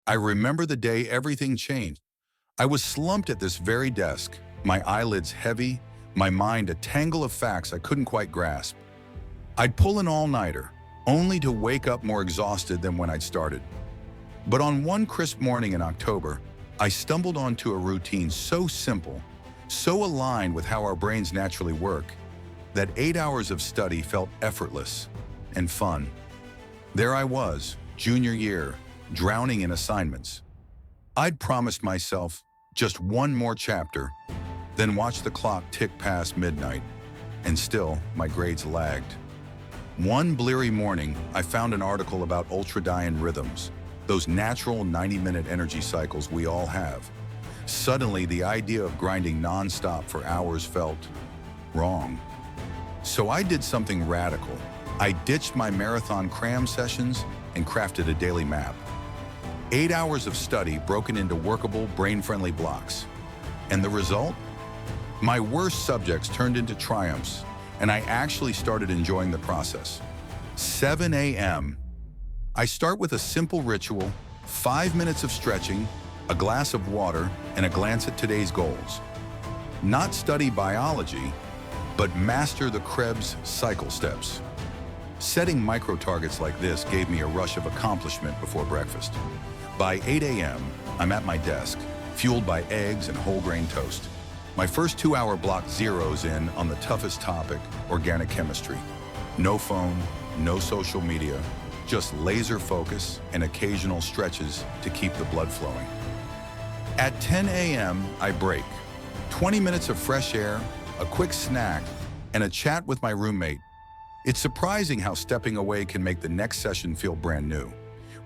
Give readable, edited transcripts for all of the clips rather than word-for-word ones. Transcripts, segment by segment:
I remember the day everything changed. I was slumped at this very desk, my eyelids heavy, my mind a tangle of facts I couldn't quite grasp. I'd pull an all-nighter, only to wake up more exhausted than when I'd started. But on one crisp morning in October, I stumbled onto a routine so simple, so aligned with how our brains naturally work, that 8 hours of study felt effortless and fun. There I was, junior year, drowning in assignments. I'd promised myself just one more chapter, then watched the clock tick past midnight, and still my grades lagged. One bleary morning, I found an article about ultradian rhythms, those natural 90-minute energy cycles we all have. Suddenly, the idea of grinding nonstop for hours felt wrong. So I did something radical. I ditched my marathon cram sessions and crafted a daily map. 8 hours of study broken into workable, brain-friendly blocks. And the result? My worst subjects turned into triumphs, and I actually started enjoying the process. 7 a.m. I start with a simple ritual, 5 minutes of stretching, a glass of water, and a glance at today's goals. Not study biology, but master the Krebs cycle steps. Setting micro-targets like this gave me a rush of accomplishment before breakfast. By 8 a.m., I'm at my desk, fueled by eggs and whole grain toast. My first 2-hour block zeroes in on the toughest topic, organic chemistry. No phone, no social media, just laser focus and occasional stretches to keep the blood flowing. At 10 a.m., I break. 20 minutes of fresh air, a quick snack, and a chat with my roommate. It's surprising how stepping away can make the next session feel brand new.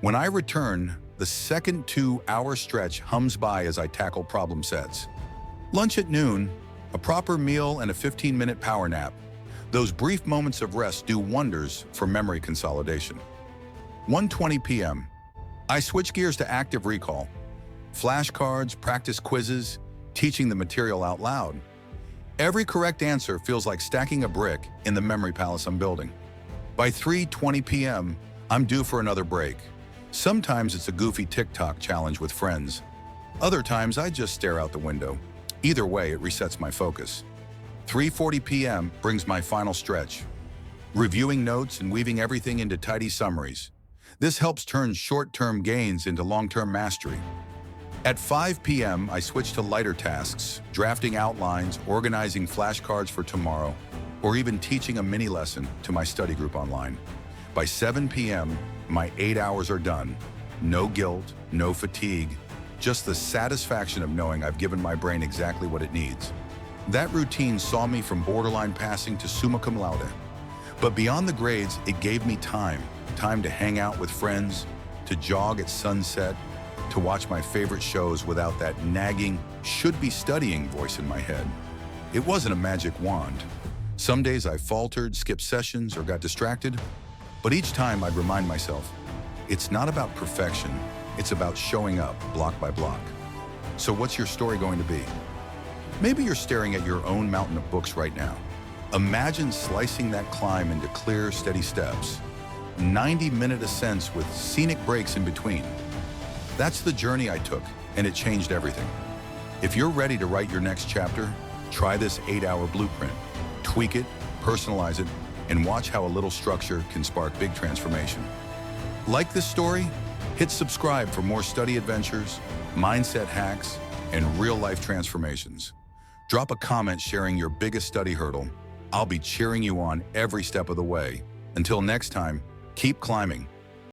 When I return, the second 2-hour stretch hums by as I tackle problem sets. Lunch at noon, a proper meal and a 15-minute power nap. Those brief moments of rest do wonders for memory consolidation. 1:20 p.m. I switch gears to active recall. Flashcards, practice quizzes, teaching the material out loud. Every correct answer feels like stacking a brick in the memory palace I'm building. By 3:20 p.m., I'm due for another break. Sometimes it's a goofy TikTok challenge with friends. Other times I just stare out the window. Either way, it resets my focus. 3:40 p.m. brings my final stretch. Reviewing notes and weaving everything into tidy summaries. This helps turn short-term gains into long-term mastery. At 5 p.m., I switch to lighter tasks, drafting outlines, organizing flashcards for tomorrow, or even teaching a mini lesson to my study group online. By 7 p.m., my 8 hours are done. No guilt, no fatigue, just the satisfaction of knowing I've given my brain exactly what it needs. That routine saw me from borderline passing to summa cum laude. But beyond the grades, it gave me time to hang out with friends, to jog at sunset, to watch my favorite shows without that nagging, should-be-studying voice in my head. It wasn't a magic wand. Some days I faltered, skipped sessions, or got distracted, but each time I'd remind myself, it's not about perfection, it's about showing up block by block. So what's your story going to be? Maybe you're staring at your own mountain of books right now. Imagine slicing that climb into clear, steady steps. 90-minute ascents with scenic breaks in between. That's the journey I took, and it changed everything. If you're ready to write your next chapter, try this 8-hour blueprint. Tweak it, personalize it, and watch how a little structure can spark big transformation. Like this story? Hit subscribe for more study adventures, mindset hacks, and real-life transformations. Drop a comment sharing your biggest study hurdle. I'll be cheering you on every step of the way. Until next time, keep climbing.